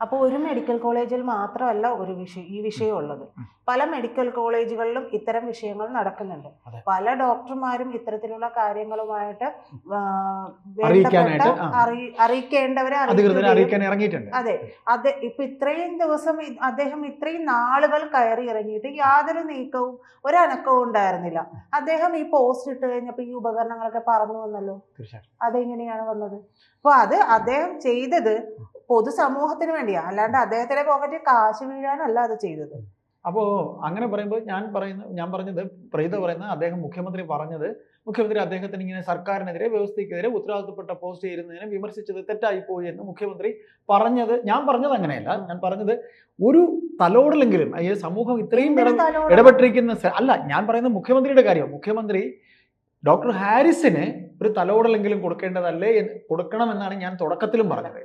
അപ്പോൾ ഒരു മെഡിക്കൽ കോളേജിൽ മാത്രമല്ല ഈ വിഷയം ഉള്ളത്. പല മെഡിക്കൽ കോളേജുകളിലും ഇത്തരം വിഷയങ്ങൾ നടക്കുന്നുണ്ട്. പല ഡോക്ടർമാരും ഇത്തരത്തിലുള്ള കാര്യങ്ങളുമായിട്ട് അറിയിക്കേണ്ടവരെ ഇറങ്ങിയിട്ടുണ്ട്. അതെ ഇപ്പൊ ഇത്രയും ദിവസം അദ്ദേഹം ഇത്രയും നാളുകൾ കയറി ഇറങ്ങിയിട്ട് യാതൊരു നീക്കവും ഒരനക്കവും ഉണ്ടായിരുന്നില്ല. അദ്ദേഹം ഈ പോസ്റ്റ് ഇട്ട് കഴിഞ്ഞപ്പോ ഈ ഉപകരണങ്ങളൊക്കെ പറന്നു വന്നല്ലോ. അതെങ്ങനെയാണ് വന്നത്? അപ്പൊ അദ്ദേഹം ചെയ്തത് പൊതുസമൂഹത്തിന് വേണ്ടിയാ, അല്ലാണ്ട് അദ്ദേഹത്തിന്റെ പോക്കറ്റിൽ കാശ് വീഴാനല്ല അത് ചെയ്തത്. അപ്പോ അങ്ങനെ പറയുമ്പോൾ ഞാൻ പറഞ്ഞത് പ്രീത പറയുന്നത് അദ്ദേഹം മുഖ്യമന്ത്രി അദ്ദേഹത്തിന് ഇങ്ങനെ സർക്കാരിനെതിരെ വ്യവസ്ഥയ്ക്കെതിരെ ഉത്തരവാദിത്തപ്പെട്ട പോസ്റ്റ് ചെയ്യുന്നതിനെ വിമർശിച്ചത് തെറ്റായി പോയി എന്ന് മുഖ്യമന്ത്രി പറഞ്ഞത്. ഞാൻ പറഞ്ഞത് അങ്ങനെയല്ല. ഞാൻ പറഞ്ഞത് ഒരു തലോടലെങ്കിലും സമൂഹം ഇത്രയും ഇടപെട്ടിരിക്കുന്ന അല്ല, ഞാൻ പറയുന്നത് മുഖ്യമന്ത്രിയുടെ കാര്യം. മുഖ്യമന്ത്രി ഡോക്ടർ ഹാരിസിന് ഒരു തലോടലെങ്കിലും കൊടുക്കേണ്ടതല്ലേ, കൊടുക്കണമെന്നാണ് ഞാൻ തുടക്കത്തിലും പറഞ്ഞത്.